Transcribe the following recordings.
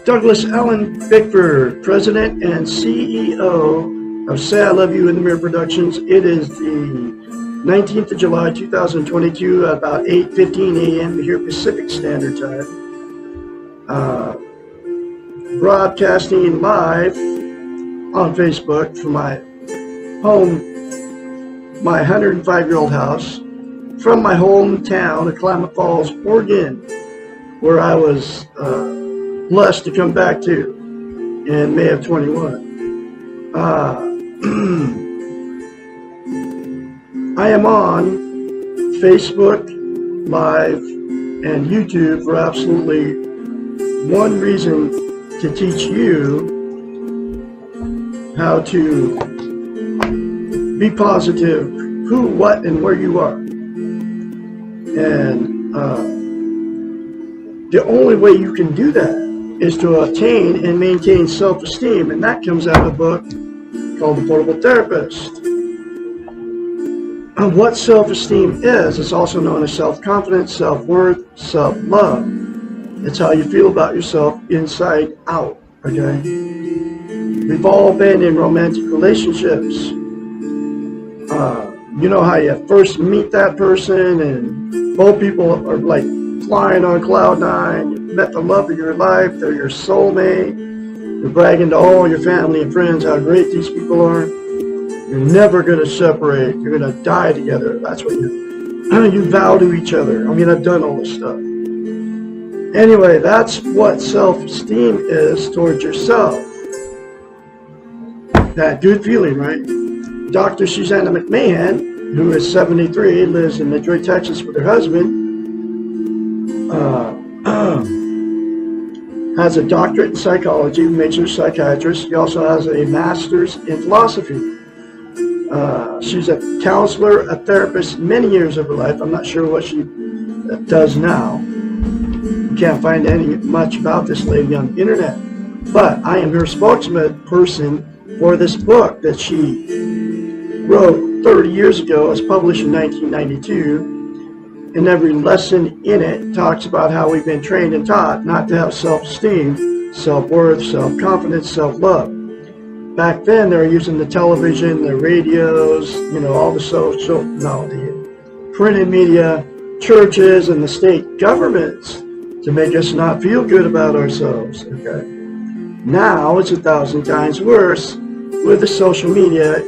Douglas Allen Bickford, President and CEO of Say I Love You in the Mirror Productions. It is the 19th of July, 2022, at about 8:15 a.m. here Pacific Standard Time. Broadcasting live on Facebook from my home, my 105-year-old house, from my hometown of Klamath Falls, Oregon, where I was blessed to come back to in May of 21. I am on Facebook Live and YouTube for absolutely one reason: to teach you how to be positive, who, what, and where you are. And the only way you can do that is to attain and maintain self-esteem, and that comes out of a book called The Portable Therapist. And what self-esteem is, it's also known as self-confidence, self-worth, self-love. It's how you feel about yourself inside out, okay? We've all been in romantic relationships. You know how you first meet that person and both people are like flying on cloud nine. You met the love of your life, they're your soulmate. You're bragging to all your family and friends how great these people are. You're never going to separate. You're going to die together. That's what you vow to each other. I mean, I've done all this stuff. Anyway, that's what self-esteem is towards yourself. That good feeling, right? Dr. Susanna McMahon, who is 73, lives in Detroit, Texas with her husband, has a doctorate in psychology, makes her a psychiatrist. She also has a master's in philosophy. She's a counselor, a therapist, many years of her life. I'm not sure what she does now. You can't find much about this lady on the internet. But I am her spokesperson for this book that she wrote 30 years ago. It was published in 1992. And every lesson in it talks about how we've been trained and taught not to have self-esteem, self-worth, self-confidence, self-love. Back then, they were using the television, the radios, all the the printed media, churches, and the state governments to make us not feel good about ourselves, okay? Now, it's 1,000 times worse with the social media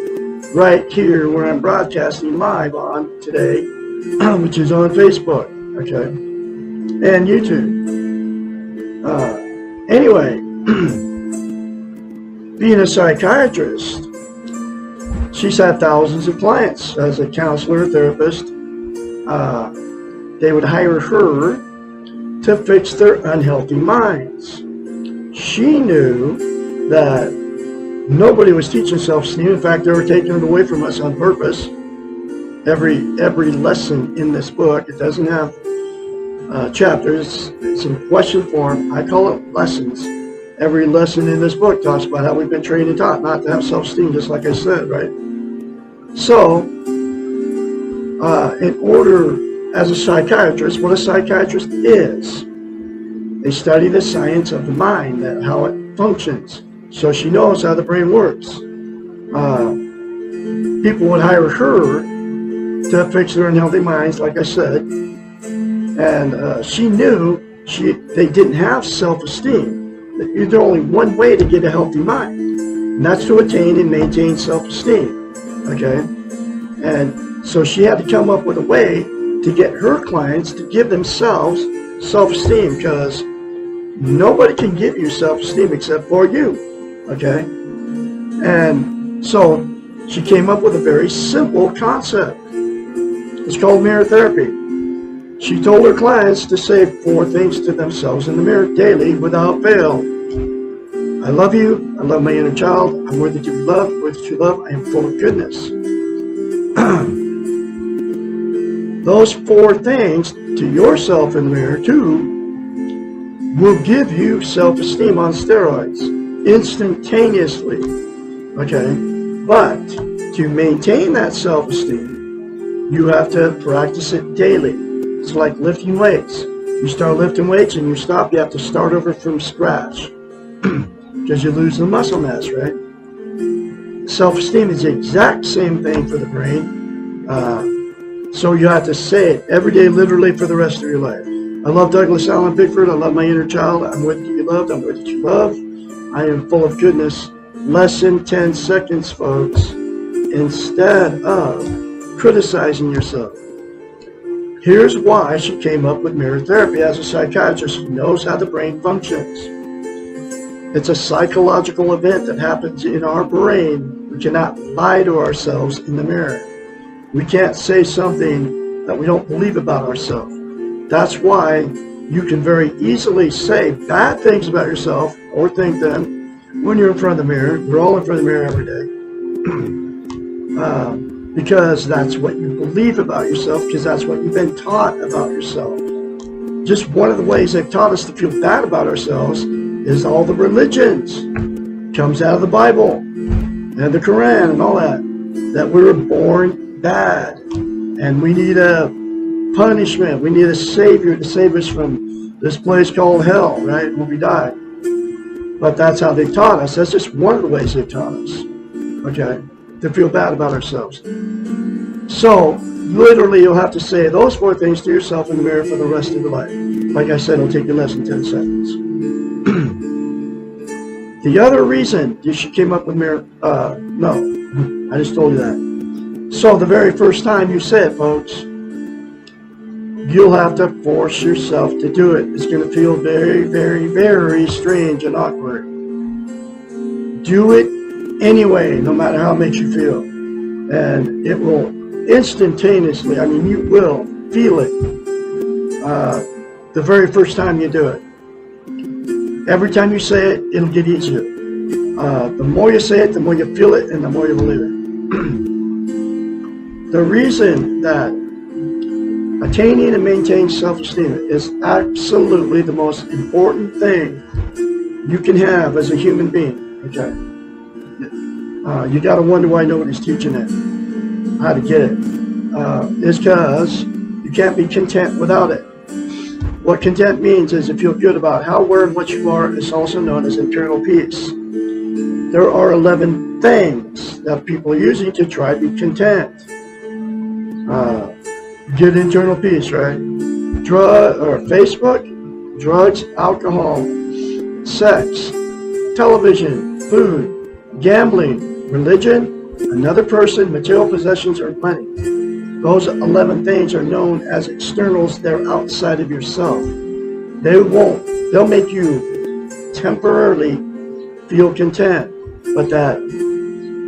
right here where I'm broadcasting live on today, which is on Facebook, okay, and YouTube. Anyway, being a psychiatrist, she's had thousands of clients as a counselor, therapist. They would hire her to fix their unhealthy minds. She knew that nobody was teaching self-esteem. In fact, they were taking it away from us on purpose. Every lesson in this book, it doesn't have chapters, it's in question form. I call it lessons. Every lesson in this book talks about how we've been trained and taught not to have self-esteem, just like I said, right? So, in order, as a psychiatrist, what a psychiatrist is, they study the science of the mind, how it functions. So she knows how the brain works. People would hire her to fix their unhealthy minds, like I said, and she knew they didn't have self-esteem. There's only one way to get a healthy mind, and that's to attain and maintain self-esteem, okay? And so she had to come up with a way to get her clients to give themselves self-esteem, because nobody can give you self-esteem except for you, okay? And so she came up with a very simple concept. It's called mirror therapy. She told her clients to say 4 things to themselves in the mirror daily without fail. I love you. I love my inner child. I'm worthy to be loved. Worthy to love. I am full of goodness. Those 4 things to yourself in the mirror, too, will give you self-esteem on steroids instantaneously. Okay? But to maintain that self-esteem, you have to practice it daily. It's like lifting weights. You start lifting weights and you stop, you have to start over from scratch. because you lose the muscle mass, right? Self-esteem is the exact same thing for the brain. So you have to say it every day, literally, for the rest of your life. I love Douglas Allen Bickford. I love my inner child. I'm worthy to be loved. I'm worthy to love. I am full of goodness. Less than 10 seconds, folks, instead of criticizing yourself. Here's why she came up with mirror therapy as a psychiatrist who knows how the brain functions. It's a psychological event that happens in our brain. We cannot lie to ourselves in the mirror. We can't say something that we don't believe about ourselves. That's why you can very easily say bad things about yourself or think them when you're in front of the mirror. We're all in front of the mirror every day. Because that's what you believe about yourself, because that's what you've been taught about yourself. Just one of the ways they've taught us to feel bad about ourselves is all the religions. Comes out of the Bible and the Quran and all that. That we were born bad and we need a punishment. We need a savior to save us from this place called hell, right? When we die. But that's how they taught us. That's just one of the ways they've taught us. Okay? To feel bad about ourselves. So, literally, you'll have to say those 4 things to yourself in the mirror for the rest of your life. Like I said, it'll take you less than 10 seconds. The other reason she came up with mirror, no, I just told you that. So, the very first time you say it, folks, you'll have to force yourself to do it. It's going to feel very, very, very strange and awkward. Do it anyway, no matter how it makes you feel. And it will instantaneously, I mean, you will feel it the very first time you do it. Every time you say it, it'll get easier. The more you say it, the more you feel it, and the more you believe it. The reason that attaining and maintaining self-esteem is absolutely the most important thing you can have as a human being. Okay. You got to wonder why nobody's teaching it, how to get it. It's because you can't be content without it. What content means is to feel good about how, where, and what you are. It's also known as internal peace. There are 11 things that people are using to try to be content. Get internal peace, right? Facebook, drugs, alcohol, sex, television, food, gambling, religion, another person, material possessions, or money. Those 11 things are known as externals. They're outside of yourself. They'll make you temporarily feel content, but that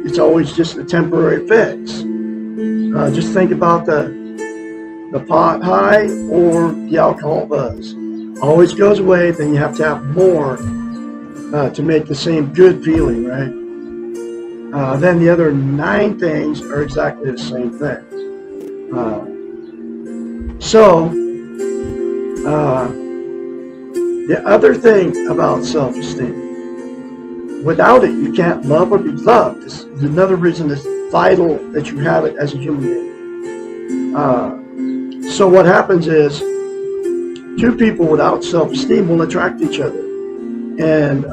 it's always just a temporary fix. Just think about the pot high or the alcohol buzz. Always goes away, then you have to have more to make the same good feeling, right? Then the other 9 things are exactly the same thing. The other thing about self-esteem, without it, you can't love or be loved. This is another reason it's vital that you have it as a human being. So what happens is, 2 people without self-esteem will attract each other. And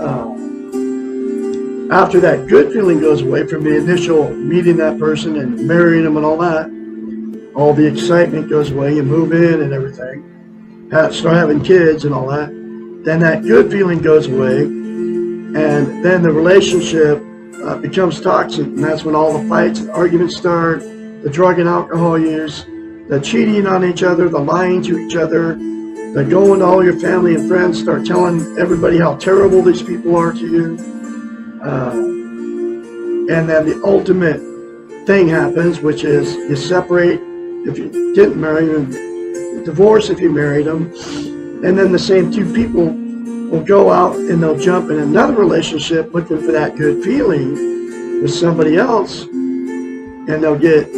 after that good feeling goes away from the initial meeting that person and marrying them and all that, all the excitement goes away, you move in and everything, start having kids and all that, then that good feeling goes away, and then the relationship becomes toxic, and that's when all the fights and arguments start, the drug and alcohol use, the cheating on each other, the lying to each other, the going to all your family and friends, start telling everybody how terrible these people are to you. And then the ultimate thing happens, which is you separate if you didn't marry them, divorce if you married them, and then the same 2 people will go out and they'll jump in another relationship looking for that good feeling with somebody else, and they'll get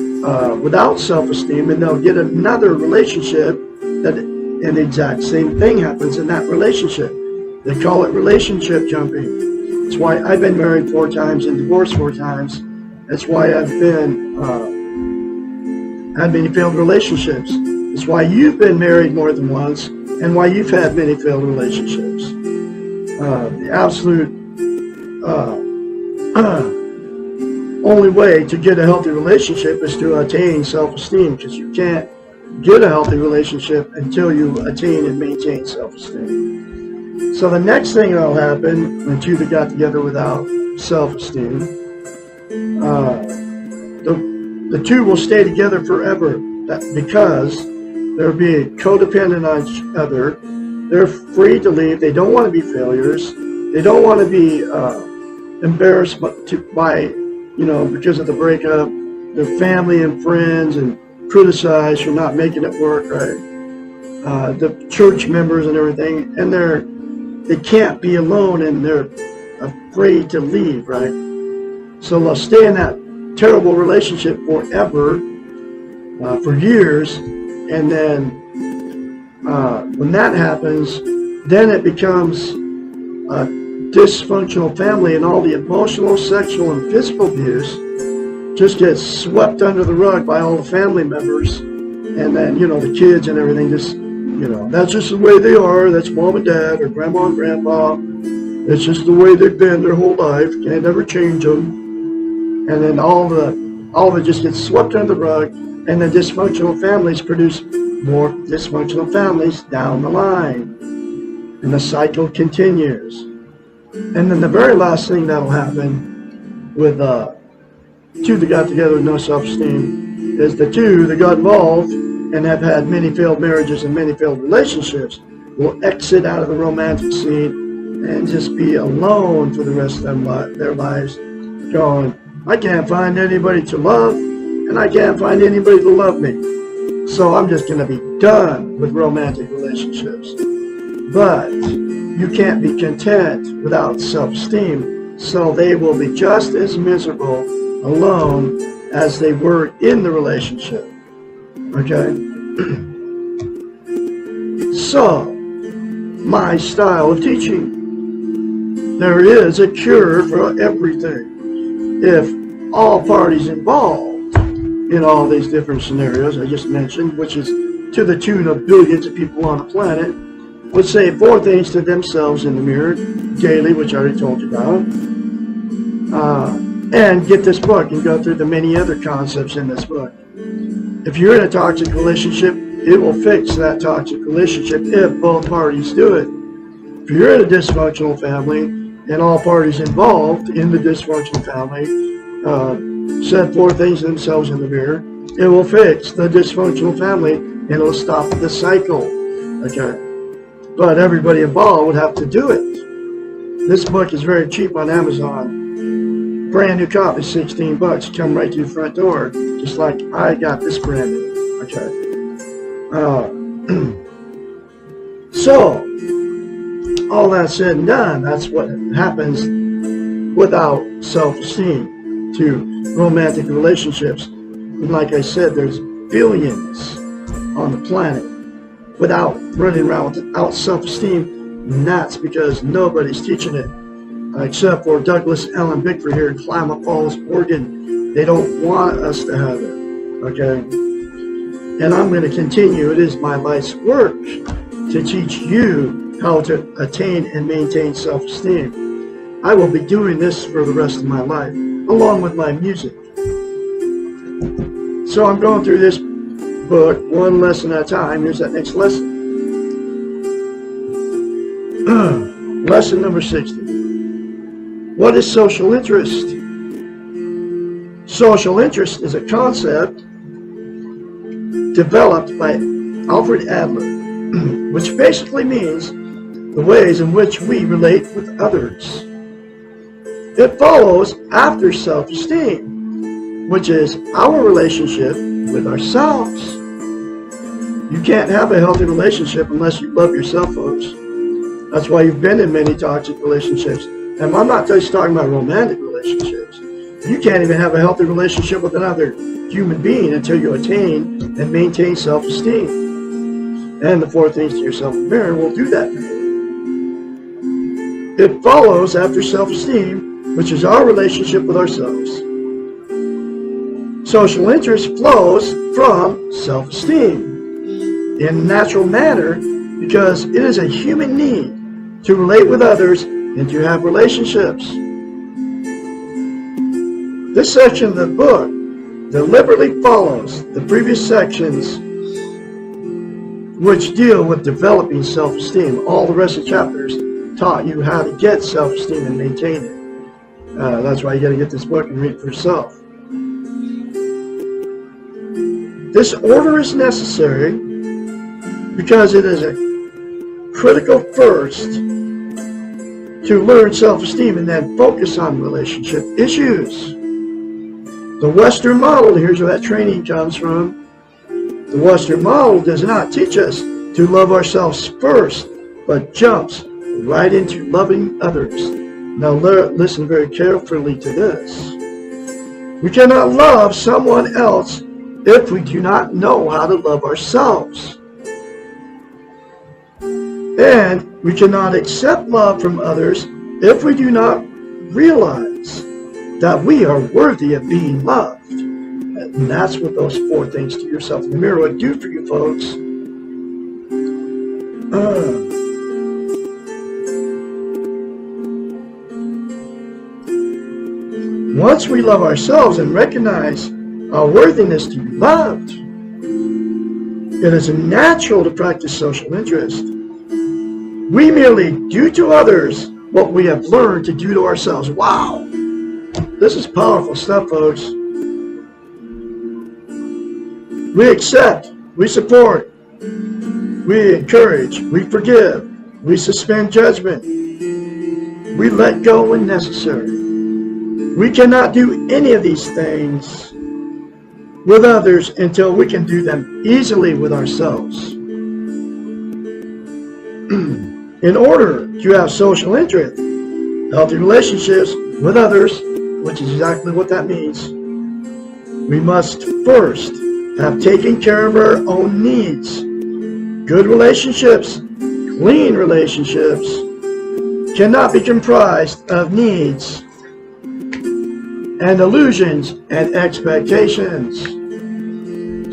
without self-esteem, and they'll get another relationship and the exact same thing happens in that relationship. They call it relationship jumping. That's why I've been married 4 times and divorced 4 times. That's why I've been had many failed relationships. It's why you've been married more than once, and why you've had many failed relationships. the absolute only way to get a healthy relationship is to attain self-esteem, because you can't get a healthy relationship until you attain and maintain self-esteem. So the next thing that'll happen when two that got together without self-esteem, the two will stay together forever, because they're being codependent on each other. They're free to leave. They don't want to be failures. They don't want to be embarrassed because of the breakup, their family and friends, and criticized for not making it work right. The church members and everything, and they can't be alone, and they're afraid to leave, right? So they'll stay in that terrible relationship forever, for years, and then when that happens, then it becomes a dysfunctional family, and all the emotional, sexual, and physical abuse just gets swept under the rug by all the family members, and then, the kids and everything just, that's just the way they are. That's mom and dad, or grandma and grandpa. It's just the way they've been their whole life. Can't ever change them. And then all of it just gets swept under the rug, and then dysfunctional families produce more dysfunctional families down the line. And the cycle continues. And then the very last thing that'll happen with two that got together with no self-esteem is the two that got involved and have had many failed marriages and many failed relationships will exit out of the romantic scene and just be alone for the rest of their lives, going, I can't find anybody to love, and I can't find anybody to love me. So I'm just going to be done with romantic relationships. But you can't be content without self-esteem, so they will be just as miserable alone as they were in the relationship. Okay? So, my style of teaching. There is a cure for everything. If all parties involved in all these different scenarios I just mentioned, which is to the tune of billions of people on the planet, would say 4 things to themselves in the mirror daily, which I already told you about, and get this book and go through the many other concepts in this book. If you're in a toxic relationship, it will fix that toxic relationship if both parties do it. If you're in a dysfunctional family and all parties involved in the dysfunctional family said 4 things to themselves in the mirror, it will fix the dysfunctional family and it will stop the cycle. Okay? But everybody involved would have to do it. This book is very cheap on Amazon. Brand new copy, $16. Come right to your front door, just like I got this brand new. Okay. So, all that said and done, that's what happens without self-esteem to romantic relationships. And like I said, there's billions on the planet without running around without self-esteem, and that's because nobody's teaching it, except for Douglas, Ellen, Bickford here in Klamath Falls, Oregon. They don't want us to have it, okay? And I'm going to continue. It is my life's work to teach you how to attain and maintain self-esteem. I will be doing this for the rest of my life, along with my music. So I'm going through this book one lesson at a time. Here's that next lesson. Lesson number 60. What is social interest? Social interest is a concept developed by Alfred Adler, which basically means the ways in which we relate with others. It follows after self-esteem, which is our relationship with ourselves. You can't have a healthy relationship unless you love yourself, folks. That's why you've been in many toxic relationships. And I'm not just talking about romantic relationships. You can't even have a healthy relationship with another human being until you attain and maintain self-esteem. And the 4 things to yourself in the mirror will do that. It follows after self-esteem, which is our relationship with ourselves. Social interest flows from self-esteem in a natural manner because it is a human need to relate with others, and to have relationships. This section of the book deliberately follows the previous sections which deal with developing self-esteem. All the rest of the chapters taught you how to get self-esteem and maintain it. That's why you got to get this book and read it for yourself. This order is necessary because it is a critical first to learn self-esteem and then focus on relationship issues. The Western model, here's where that training comes from. The Western model does not teach us to love ourselves first, but jumps right into loving others. Now listen very carefully to this. We cannot love someone else if we do not know how to love ourselves. And we cannot accept love from others if we do not realize that we are worthy of being loved. And that's what those 4 things to yourself in the mirror would do for you, folks. Once we love ourselves and recognize our worthiness to be loved, it is natural to practice social interest. We merely do to others what we have learned to do to ourselves. Wow! This is powerful stuff, folks. We accept, we support, we encourage, we forgive, we suspend judgment, we let go when necessary. We cannot do any of these things with others until we can do them easily with ourselves. In order to have social interest, healthy relationships with others, which is exactly what that means, we must first have taken care of our own needs. Good relationships, clean relationships, cannot be comprised of needs and illusions and expectations.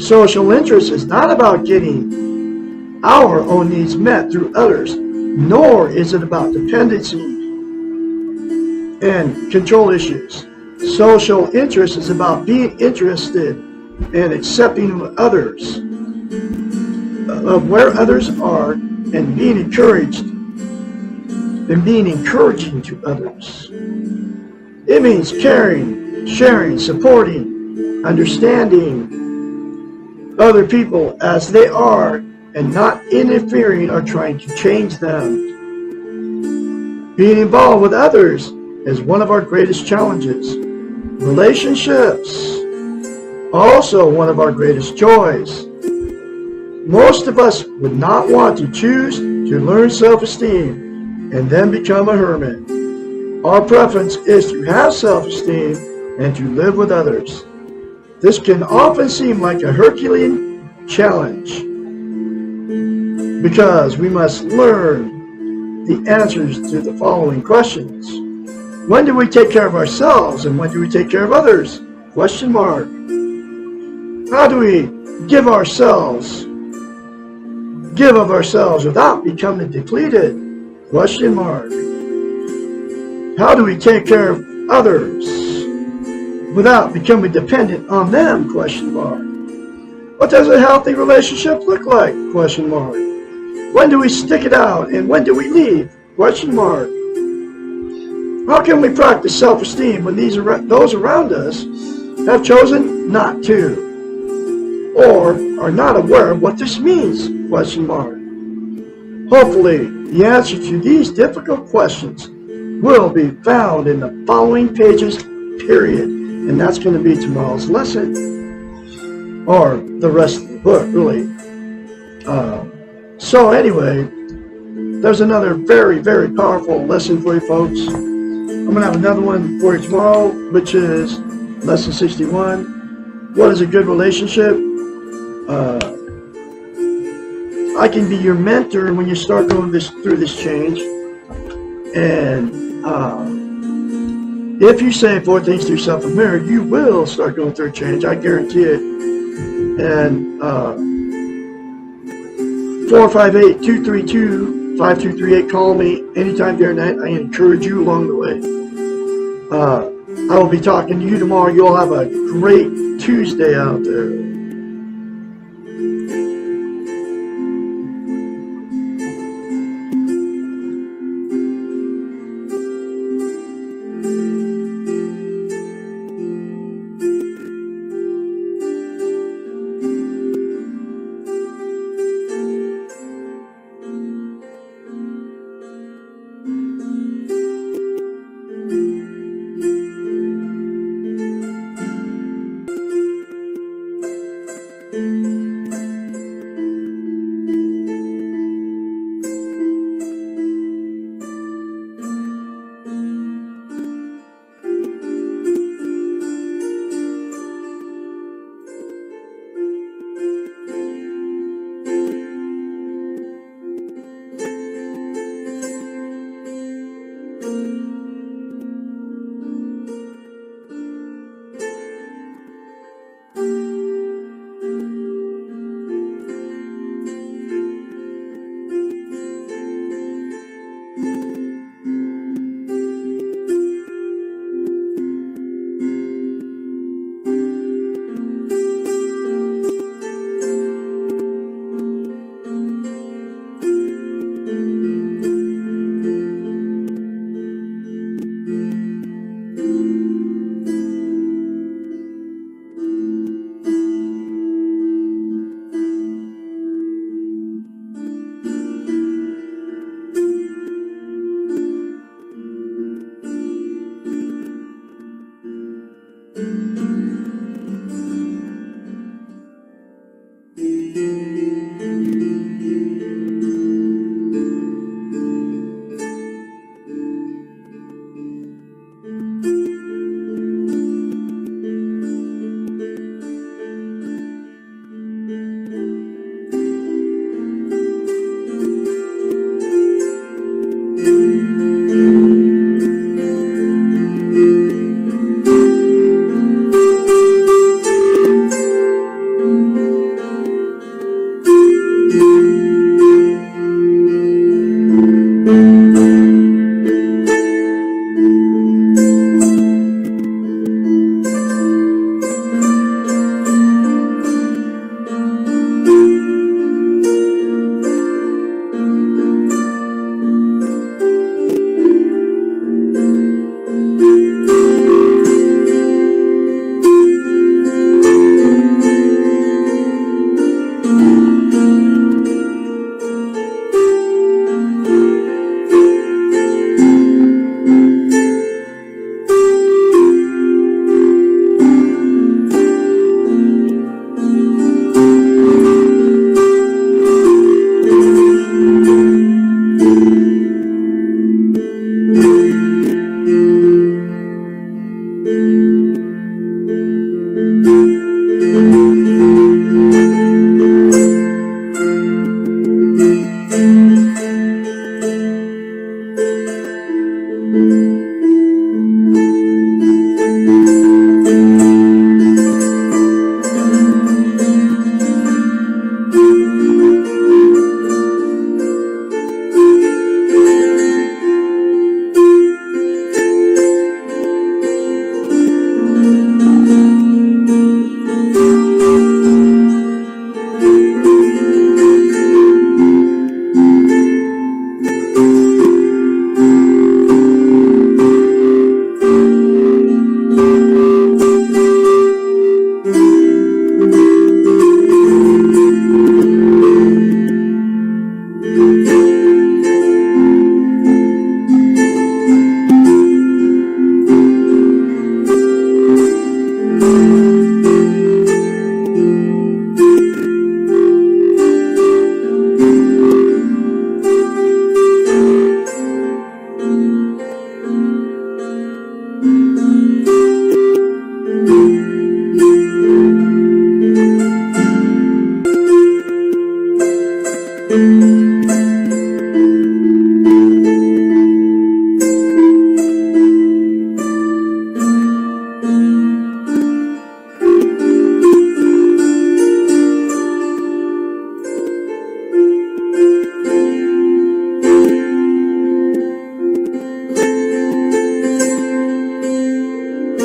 Social interest is not about getting our own needs met through others, nor is it about dependency and control issues. Social interest is about being interested and accepting others, of where others are, and being encouraged and being encouraging to others. It means caring, sharing, supporting, understanding other people as they are and not interfering or trying to change them. Being involved with others is one of our greatest challenges. Relationships, also one of our greatest joys. Most of us would not want to choose to learn self-esteem and then become a hermit. Our preference is to have self-esteem and to live with others. This can often seem like a Herculean challenge because we must learn the answers to the following questions. When do we take care of ourselves and when do we take care of others? Question mark. How do we give of ourselves without becoming depleted? Question mark. How do we take care of others without becoming dependent on them? Question mark. What does a healthy relationship look like? Question mark. When do we stick it out and when do we leave? Question mark. How can we practice self-esteem when those around us have chosen not to or are not aware of what this means? Question mark. Hopefully, the answer to these difficult questions will be found in the following pages, period. And that's going to be tomorrow's lesson, or the rest of the book, really. So anyway, there's another very, very powerful lesson for you folks. I'm going to have another one for you tomorrow, which is lesson 61. What is a good relationship? I can be your mentor when you start going through this change. And if you say 4 things to yourself in the mirror, you will start going through a change. I guarantee it. And 458-232 5238. Call me anytime during the night. I encourage you along the way. I will be talking to you tomorrow. You'll have a great Tuesday out there.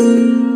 you.